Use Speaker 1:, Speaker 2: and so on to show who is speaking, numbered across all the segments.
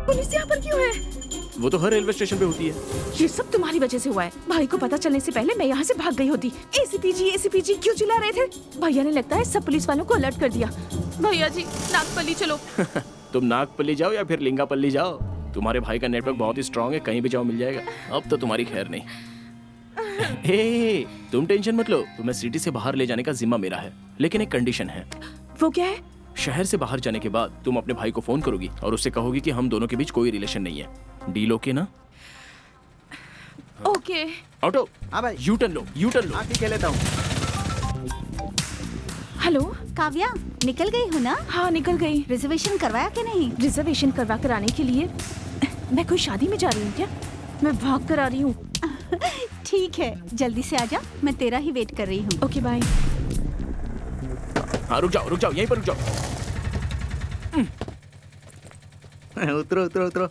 Speaker 1: Police यहाँ पर क्यों है?
Speaker 2: वो तो हर रेलवे स्टेशन पे होती है।
Speaker 1: ये सब तुम्हारी वजह से हुआ है। भाई को पता चलने से पहले मैं यहाँ से भाग गई होती। एसीपी जी क्यों चिल्ला रहे थे? भैया ने लगता है सब पुलिस वालों को अलर्ट कर दिया। भैया जी नागपल्ली चलो।
Speaker 2: तुम नागपल्ली जाओ या फिर लिंगापल्ली जाओ, तुम्हारे भाई का नेटवर्क बहुत ही स्ट्रांग है, कहीं भी जाओ मिल जाएगा। अब तो तुम्हारी खैर नहीं। हे, तुम टेंशन मत लो, तुम्हें सिटी से बाहर ले जाने का जिम्मा मेरा है, लेकिन एक कंडीशन है।
Speaker 1: वो क्या है?
Speaker 2: शहर से बाहर जाने के बाद तुम अपने भाई को फोन करोगी और उससे कहोगी कि हम दोनों के बीच कोई रिलेशन नहीं है। डील ओके ना?
Speaker 1: ओके।
Speaker 2: ऑटो,
Speaker 3: हाँ भाई,
Speaker 2: यू टर्न लो।
Speaker 3: हाँ ठीक है, लेता हूँ।
Speaker 1: हेलो
Speaker 4: काव्या, निकल गई हो ना?
Speaker 1: हाँ निकल गई।
Speaker 4: रिजर्वेशन करवाया कि नहीं?
Speaker 1: रिजर्वेशन करवा कर आने के लिए मैं कोई शादी में जा रही हूँ क्या? मैं भाग कर आ रही हूँ।
Speaker 4: ठीक है, जल्दी से आजा, मैं तेरा ही वेट कर रही हूँ।
Speaker 1: Okay bye.
Speaker 2: हाँ रुक जाओ, यहीं पर रुक जाओ।
Speaker 3: उतरो उतरो उतरो।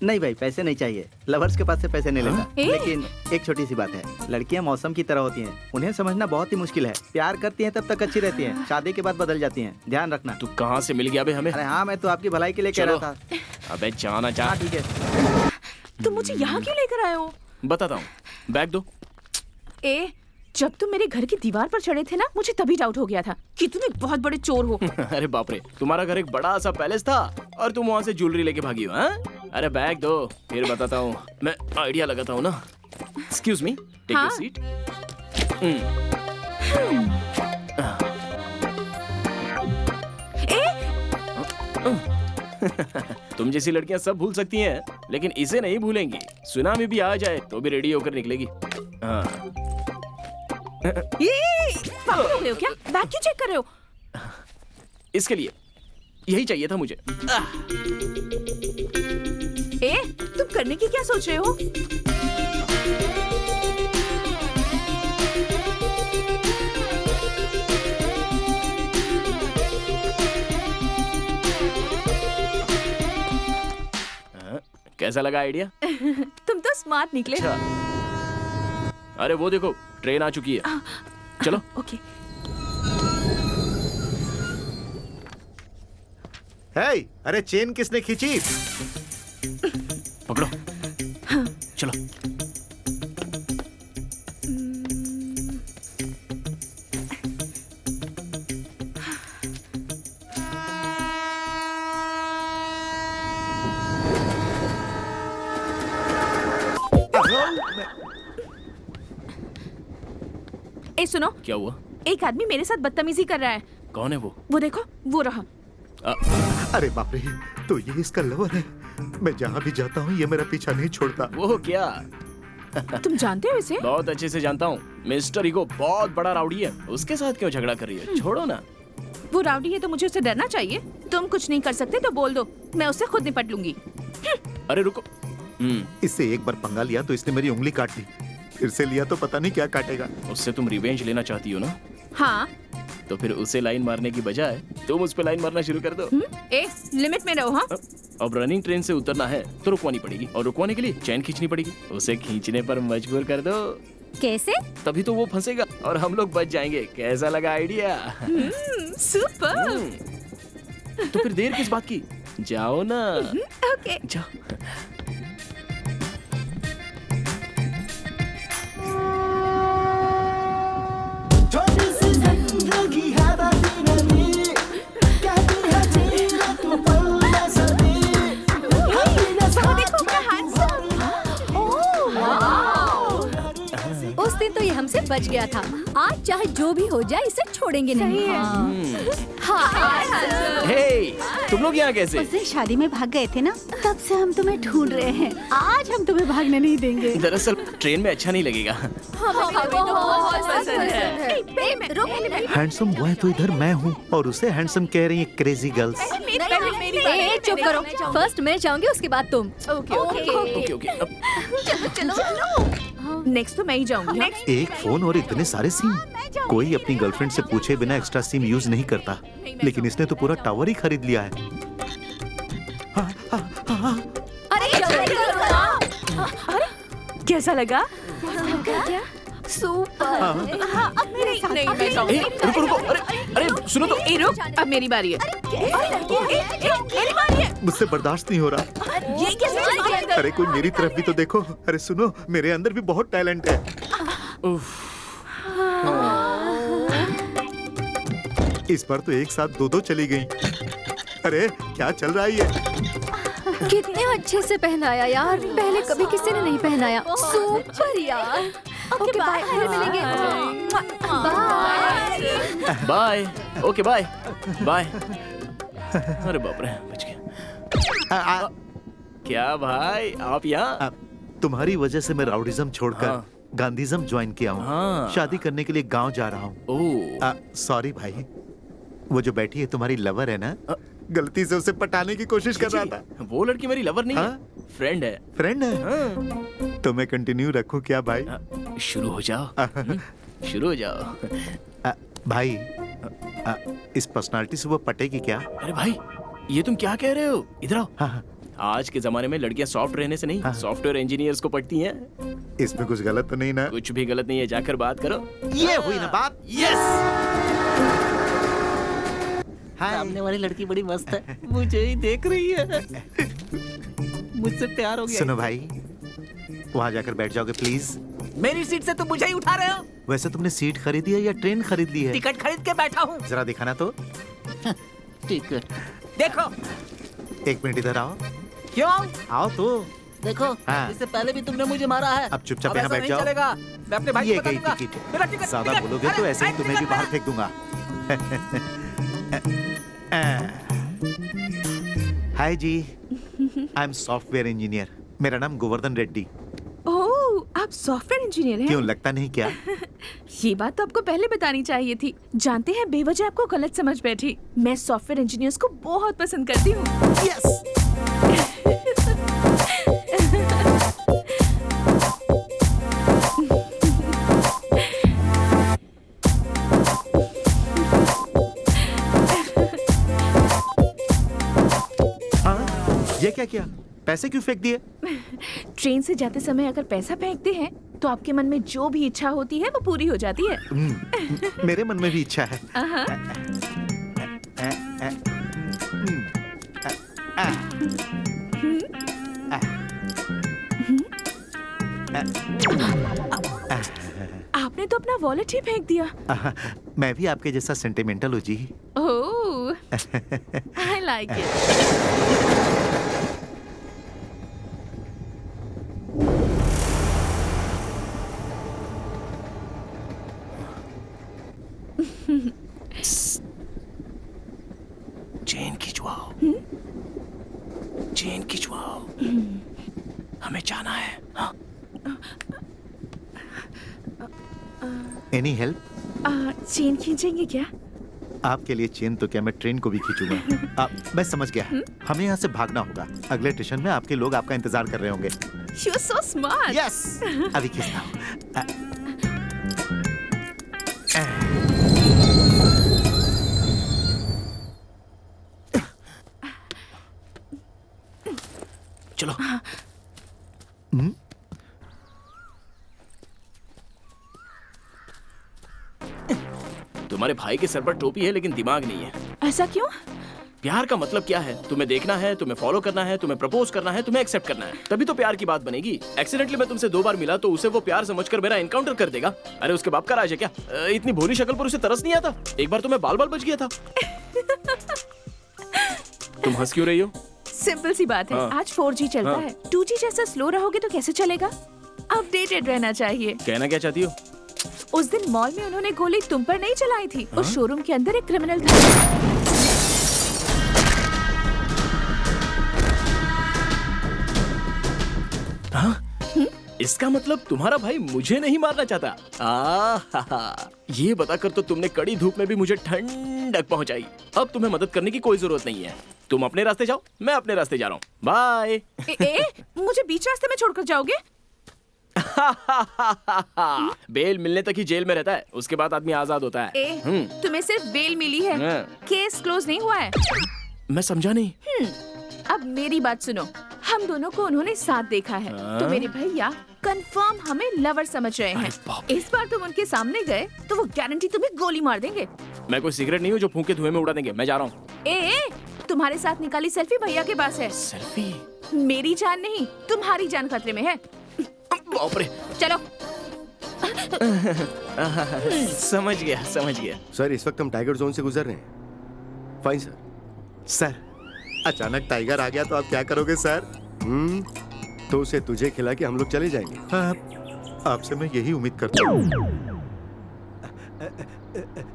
Speaker 3: नहीं भाई, पैसे नहीं चाहिए, लवर्स के पास से पैसे नहीं लेता। लेकिन एक छोटी सी बात है, लड़कियां मौसम की तरह होती हैं, उन्हें समझना बहुत ही मुश्किल है। प्यार करती हैं तब तक अच्छी रहती हैं, शादी के बाद बदल जाती हैं, ध्यान रखना।
Speaker 2: तू कहाँ से मिल गया बे हमें?
Speaker 3: अरे हाँ, मैं तो आपकी भलाई के लिए कह रहा था।
Speaker 2: अबे जाना चाह।
Speaker 3: हाँ ठीक है।
Speaker 1: तुम मुझे यहाँ क्यों लेकर आए हो?
Speaker 2: बताता हूँ, बैग दो।
Speaker 1: जब तुम मेरे घर की दीवार पर चढ़े थे ना, मुझे तभी डाउट हो गया था कि तुम एक बहुत बड़े चोर हो।
Speaker 2: अरे बाप रे, तुम्हारा घर एक बड़ा सा पैलेस था और तुम वहाँ से ज्वेलरी लेके भागी हो? हाँ? अरे बैग दो, फिर बताता हूँ। मैं आइडिया लगाता हूँ ना। Excuse me, take your seat. तुम जैसी लड़कियां सब भूल सकती हैं, लेकिन इसे नहीं भूलेंगी। सुनामी भी आ जाए तो भी रेडी होकर निकलेगी। हाँ।
Speaker 1: पागल हो गए हो क्या? बैग क्यों चेक कर रहे हो?
Speaker 2: इसके लिए यही चाहिए था मुझे।
Speaker 1: तुम करने की क्या सोच रहे हो?
Speaker 2: कैसा लगा आइडिया?
Speaker 1: तुम तो स्मार्ट निकले।
Speaker 2: अच्छा। अरे वो देखो, ट्रेन आ चुकी है। चलो।
Speaker 1: ओके।
Speaker 5: हे, अरे चेन किसने खींची?
Speaker 2: पकड़ो। चलो।
Speaker 1: सुनो,
Speaker 2: क्या हुआ?
Speaker 1: एक आदमी मेरे साथ बदतमीजी कर रहा है।
Speaker 2: कौन है वो?
Speaker 1: वो देखो, वो रहा।
Speaker 5: अरे बाप रे, तो ये इसका लवर है। मैं जहाँ भी जाता हूँ ये मेरा पीछा नहीं छोड़ता।
Speaker 2: वो क्या?
Speaker 1: तुम जानते हो इसे?
Speaker 2: बहुत अच्छे से जानता हूँ। मिस्टर ईगो बहुत बड़ा राउडी है, उसके साथ क्यों झगड़ा कर रही है? छोड़ो ना।
Speaker 1: वो राउडी है तो मुझे उससे डरना चाहिए? तुम कुछ नहीं कर सकते तो बोल दो, मैं उससे खुद निपट लूंगी।
Speaker 2: अरे रुको।
Speaker 5: इससे एक बार पंगा लिया तो इसने मेरी उंगली काट ली, फिर से लिया तो पता नहीं क्या काटेगा।
Speaker 2: उससे तुम रिवेंज लेना चाहती हो ना?
Speaker 1: हाँ।
Speaker 2: तो फिर उसे लाइन मारने की बजाय तुम उस पे लाइन मारना शुरू कर दो।
Speaker 1: लिमिट में रहो। हाँ।
Speaker 2: अब रनिंग ट्रेन से उतरना है तो रुकवानी पड़ेगी, और रुकवाने के लिए चैन खींचनी पड़ेगी। उसे खींचने पर मजबूर कर दो।
Speaker 4: कैसे?
Speaker 2: तभी तो वो फंसेगा और हम लोग बच जाएंगे। कैसा लगा आइडिया?
Speaker 1: सुपर।
Speaker 2: तो फिर देर किस बात की? जाओ ना।
Speaker 1: ओके।
Speaker 2: जाओ।
Speaker 4: उस दिन तो ये हमसे बच गया था, आज चाहे जो भी हो जाए इसे छोड़ेंगे नहीं।
Speaker 2: हे, तुम लोग यहाँ कैसे?
Speaker 4: उस दिन शादी में भाग गए थे ना, तब से हम तुम्हें ढूंढ रहे हैं। आज हम तुम्हें भागने नहीं देंगे।
Speaker 2: दरअसल ट्रेन में अच्छा नहीं लगेगा।
Speaker 5: हैंडसम बॉय तो इधर मैं हूँ और उसे हैंडसम कह रही है क्रेजी गर्ल्स।
Speaker 4: चुप करो, फर्स्ट मैं जाऊंगी उसके बाद तुम।
Speaker 2: ओके।
Speaker 1: चलो। नेक्स्ट तो मैं ही जाऊंगी।
Speaker 5: एक फोन और इतने सारे सिम। कोई अपनी गर्लफ्रेंड से पूछे बिना एक्स्ट्रा सिम यूज नहीं करता, लेकिन इसने तो पूरा टावर ही खरीद लिया है।
Speaker 1: अरे कैसा लगा?
Speaker 4: सुपर।
Speaker 1: अब मेरे साथ नहीं, मैं जाऊंगी।
Speaker 2: रुको। अरे सुनो तो।
Speaker 1: रुक, अब मेरी बारी है। मेरी बारी है।
Speaker 5: मुझसे बर्दाश्त नहीं हो रहा।
Speaker 1: ये कैसे चला गया?
Speaker 5: अरे कोई मेरी तरफ भी तो देखो। अरे सुनो, मेरे अंदर भी बहुत टैलेंट है।
Speaker 2: उफ,
Speaker 5: इस बार तो एक साथ दो चली गई। अरे क्या चल रहा है ये?
Speaker 4: कितने अच्छे से पहनाया यार, पहले कभी किसी ने नहीं पहनाया। सुपर यार। ओके बाय, फिर मिलेंगे। Bye.
Speaker 2: Bye. Okay bye bye. अरे बाप रे, बच गया। क्या भाई आप यहाँ?
Speaker 5: तुम्हारी वजह से मैं राउडिज्म छोड़कर
Speaker 2: हाँ।
Speaker 5: गांधीज्म ज्वाइन किया हूँ।
Speaker 2: हाँ।
Speaker 5: शादी करने के लिए गांव जा रहा हूँ।
Speaker 2: ओह,
Speaker 5: सॉरी भाई, वो जो बैठी है तुम्हारी लवर है ना, गलती से उसे पटाने की कोशिश कर रहा था।
Speaker 2: वो लड़की मेरी लवर नहीं
Speaker 5: हाँ?
Speaker 2: है, फ्रेंड है।
Speaker 5: फ्रेंड है?
Speaker 2: हाँ।
Speaker 5: तो मैं कंटिन्यू रखूं क्या भाई?
Speaker 2: शुरू हो जाओ। शुरू हो जाओ।
Speaker 5: भाई, इस पर्सनालिटी से वो पटेगी क्या?
Speaker 2: अरे भाई, ये तुम क्या कह रहे हो? इधर आओ।
Speaker 5: हाँ,
Speaker 2: आज के जमाने में लड़कियां सॉफ्ट रहने से नहीं,
Speaker 5: हाँ।
Speaker 2: सॉफ्टवेयर इंजीनियर्स को पढ़ती हैं।
Speaker 5: इसमें कुछ गलत तो नहीं ना?
Speaker 2: कुछ भी गलत नहीं है, जाकर बात करो।
Speaker 5: ये हुई ना बात।
Speaker 2: यस।
Speaker 6: सामने वाली लड़की बड़ी मस्त है, मुझे ही देख रही है। मुझसे प्यार हो गया।
Speaker 5: सुनो भाई, वहाँ जाकर बैठ जाओगे प्लीज?
Speaker 6: मेरी सीट से तुम मुझे ही उठा रहे हो?
Speaker 5: वैसे तुमने सीट खरीदी है या ट्रेन खरीद ली है?
Speaker 6: टिकट खरीद के बैठा हूँ।
Speaker 5: जरा दिखाना तो।
Speaker 6: टिकट देखो।
Speaker 5: एक मिनट इधर आओ।
Speaker 6: क्यों?
Speaker 5: आओ तो।
Speaker 6: देखो,
Speaker 5: हाँ।
Speaker 6: इससे पहले भी तुमने मुझे मारा है।
Speaker 5: अब चुपचाप
Speaker 6: अब
Speaker 5: यहाँ
Speaker 6: ऐसा
Speaker 5: बैठ
Speaker 6: नहीं
Speaker 5: जाओ।
Speaker 6: चलेगा। मैं अपने भाई
Speaker 5: ये
Speaker 6: को बता
Speaker 5: गई
Speaker 6: दूंगा।
Speaker 5: टिकट।
Speaker 6: मेरा टिकट,
Speaker 5: ज्यादा
Speaker 6: टिकट,
Speaker 5: बोलोगे तो
Speaker 6: अरे,
Speaker 5: ऐसे ही
Speaker 6: भाई,
Speaker 5: तुम्हें भी
Speaker 6: टिकट
Speaker 5: बाहर
Speaker 6: है।
Speaker 5: फेंक दूंगा। हाय जी, आई एम सॉफ्टवेयर इंजीनियर। मेरा नाम गोवर्धन रेड्डी।
Speaker 1: ओह, आप सॉफ्टवेयर इंजीनियर हैं?
Speaker 5: क्यों, लगता नहीं क्या?
Speaker 1: ये बात तो आपको पहले बतानी चाहिए थी। जानते हैं, बेवजह आपको गलत समझ बैठी। मैं सॉफ्टवेयर इंजीनियर्स को बहुत पसंद करती हूँ।
Speaker 5: यस। ये क्या किया? पैसे क्यों फेंक दिए?
Speaker 1: ट्रेन से जाते समय अगर पैसा फेंकते हैं तो आपके मन में जो भी इच्छा होती है वो पूरी हो जाती है।
Speaker 5: मेरे मन में भी इच्छा है।
Speaker 1: आपने तो अपना वॉलेट ही फेंक दिया।
Speaker 5: मैं भी आपके जैसा सेंटिमेंटल हूँ जी।
Speaker 1: Oh, I like it.
Speaker 2: Chain खिंचवाओ। चेन खिंचवाओ। हमें जाना है। हाँ?
Speaker 5: Any help?
Speaker 1: चेन खींचेंगे क्या?
Speaker 5: आपके लिए चेन तो क्या, मैं ट्रेन को भी खींचूंगा। मैं समझ गया। हमें यहाँ से भागना होगा। अगले स्टेशन में आपके लोग आपका इंतजार कर रहे होंगे।
Speaker 1: You are so smart.
Speaker 5: Yes, अभी खींचता हूँ।
Speaker 2: चलो। तुम्हारे भाई के सर पर टोपी है लेकिन दिमाग नहीं है।
Speaker 1: ऐसा क्यों?
Speaker 2: प्यार का मतलब क्या है? तुम्हें देखना है, तुम्हें फॉलो करना है, तुम्हें प्रपोज करना है, तुम्हें एक्सेप्ट करना है, तभी तो प्यार की बात बनेगी। एक्सीडेंटली मैं तुमसे 2 बार मिला तो उसे वो प्यार समझकर मेरा एनकाउंटर कर देगा। अरे उसके बाप का राज है क्या? इतनी भोली शक्ल पर उसे तरस नहीं आता? एक बार तो मैं बाल बाल बच गया था। तुम हंस क्यों रही हो?
Speaker 1: सिंपल सी बात है।
Speaker 2: हाँ।
Speaker 1: आज 4G चलता
Speaker 2: हाँ।
Speaker 1: है। 2G जैसा स्लो रहोगे तो कैसे चलेगा? अपडेटेड रहना चाहिए।
Speaker 2: कहना क्या चाहती हो?
Speaker 1: उस दिन मॉल में उन्होंने गोली तुम पर नहीं चलाई थी। उस शोरूम के अंदर एक क्रिमिनल था।
Speaker 2: इसका मतलब तुम्हारा भाई मुझे नहीं मारना चाहता। ये बताकर तो तुमने कड़ी धूप में भी मुझे ठंडक पहुंचाई। अब तुम्हें मदद करने की कोई जरूरत नहीं है। तुम अपने रास्ते जाओ, मैं अपने रास्ते जा रहा हूँ। बाय।
Speaker 1: मुझे बीच रास्ते में छोड़कर जाओगे?
Speaker 2: बेल मिलने तक ही जेल में रहता है, उसके बाद आदमी आजाद होता है।
Speaker 1: तुम्हें सिर्फ बेल मिली है, केस क्लोज नहीं हुआ है।
Speaker 2: मैं समझा नहीं।
Speaker 1: अब मेरी बात सुनो। हम दोनों को उन्होंने साथ देखा है, तो मेरे भैया कंफर्म हमें लवर समझ रहे हैं। इस बार तुम उनके सामने गए तो वो गारंटी तुम्हें गोली मार देंगे।
Speaker 2: मैं कोई सिगरेट नहीं हूँ जो फूंक के धुएं में उड़ा देंगे। मैं जा रहा हूँ।
Speaker 1: तुम्हारे साथ निकाली सेल्फी भैया के पास है।
Speaker 2: सेल्फी?
Speaker 1: मेरी जान नहीं, तुम्हारी जान खतरे में है।
Speaker 2: बाप रे।
Speaker 1: चलो।
Speaker 2: समझ गया समझ गया।
Speaker 7: सर इस वक्त हम टाइगर जोन से गुजर रहे हैं। Fine sir.
Speaker 5: सर अचानक टाइगर आ गया तो आप क्या करोगे सर?
Speaker 7: तो उसे तुझे खिला के हम लोग चले जाएंगे।
Speaker 5: आपसे मैं यही उम्मीद करता हूँ।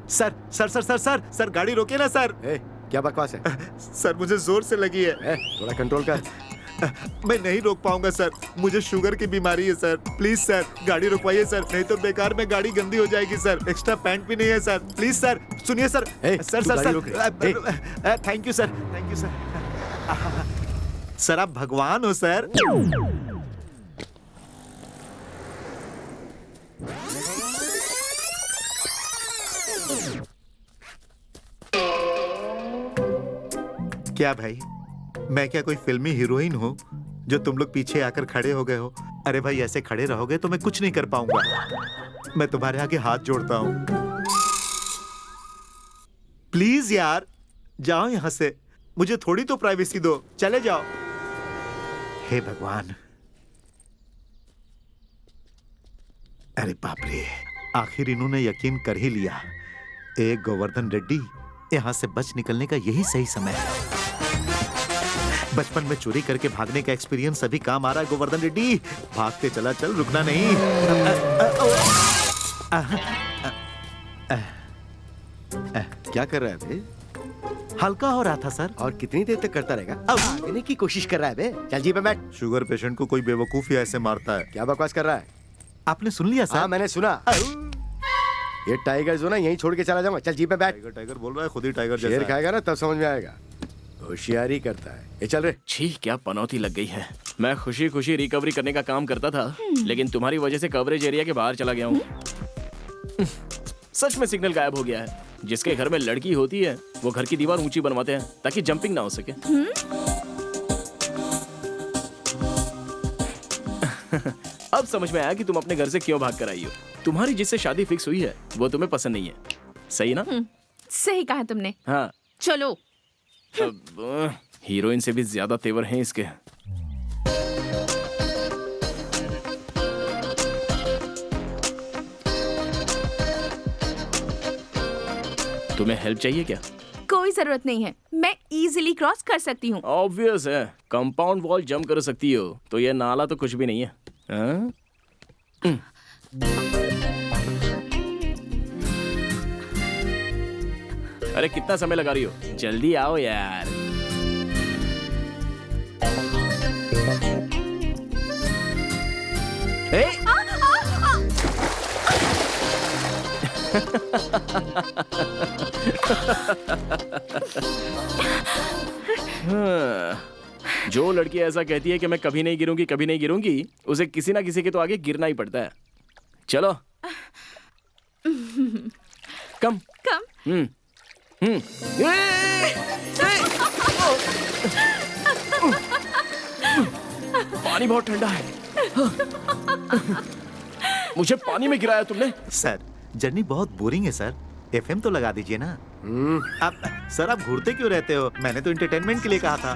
Speaker 5: Sir sir sir sir sir sir गाड़ी रोके ना सर।
Speaker 7: क्या बकवास है?
Speaker 5: सर मुझे जोर से लगी है।
Speaker 7: थोड़ा कंट्रोल कर।
Speaker 5: मैं नहीं रोक पाऊंगा सर, मुझे शुगर की बीमारी है सर। प्लीज सर गाड़ी रुकवाइए सर, नहीं तो बेकार में गाड़ी गंदी हो जाएगी सर। एक्स्ट्रा पैंट भी नहीं है सर। प्लीज सर सुनिए sir. Sir sir sir thank you sir, thank you sir. Sir आप भगवान हो सर। क्या भाई, मैं क्या कोई फिल्मी हीरोइन हूँ जो तुम लोग पीछे आकर खड़े हो गए हो? अरे भाई ऐसे खड़े रहोगे तो मैं कुछ नहीं कर पाऊंगा। मैं तुम्हारे आगे हाथ जोड़ता हूँ, प्लीज यार जाओ यहाँ से, मुझे थोड़ी तो प्राइवेसी दो, चले जाओ। हे भगवान, अरे बाप रे, आखिर इन्होंने यकीन कर ही लिया। एक गोवर्धन रेड्डी, यहाँ से बच निकलने का यही सही समय है। बचपन में चोरी करके भागने का एक्सपीरियंस अभी काम आ रहा है गोवर्धन रेड्डी। भागते चला चल, रुकना नहीं।
Speaker 7: क्या कर रहा है बे?
Speaker 5: हल्का हो रहा था सर।
Speaker 7: और कितनी देर तक करता रहेगा? अब भागने की कोशिश कर रहा है बे। चल जी पे बैठ।
Speaker 5: शुगर पेशेंट को कोई बेवकूफ ही ऐसे मारता है।
Speaker 7: क्या बकवास कर रहा है?
Speaker 5: आपने सुन लिया सर?
Speaker 7: हाँ मैंने सुना। ये टाइगर जो ना यहीं छोड़ के चला जाऊंगा। चल जी पे बैठ।
Speaker 5: टाइगर टाइगर बोल रहा है, खुद ही टाइगर
Speaker 7: शेर
Speaker 5: जैसा है।
Speaker 7: खाएगा ना तब समझ में आएगा। होशियारी करता है। ये चल रे।
Speaker 2: छी, क्या पनौती लग गई है। मैं खुशी खुशी रिकवरी करने का काम करता था, लेकिन तुम्हारी वजह से कवरेज एरिया के बाहर चला गया हूँ। सच में सिग्नल गायब हो गया है। जिसके घर में लड़की होती है वो घर की दीवार ऊंची बनवाते हैं ताकि जंपिंग ना हो सके। अब समझ में आया कि तुम अपने घर से क्यों भाग कर आई हो। तुम्हारी जिससे शादी फिक्स हुई है वो तुम्हें पसंद नहीं है, सही ना?
Speaker 1: सही कहा तुमने।
Speaker 2: हाँ
Speaker 1: चलो।
Speaker 2: अब हीरोइन से भी ज्यादा तेवर हैं इसके। तुम्हें हेल्प चाहिए क्या?
Speaker 1: कोई जरूरत नहीं है, मैं इजीली क्रॉस कर सकती हूँ।
Speaker 2: ऑब्वियस है, कंपाउंड वॉल जंप कर सकती हो तो ये नाला तो कुछ भी नहीं है। हाँ? अरे कितना समय लगा रही हो, जल्दी आओ यार। जो लड़की ऐसा कहती है कि मैं कभी नहीं गिरूंगी कभी नहीं गिरूंगी, उसे किसी ना किसी के तो आगे गिरना ही पड़ता है। चलो कम
Speaker 1: कम।
Speaker 2: पानी बहुत ठंडा है। मुझे पानी में गिराया तुमने।
Speaker 5: सर जर्नी बहुत बोरिंग है सर, एफएम तो लगा दीजिए ना। आप सर आप घूरते क्यों रहते हो? मैंने तो एंटरटेनमेंट के लिए कहा था।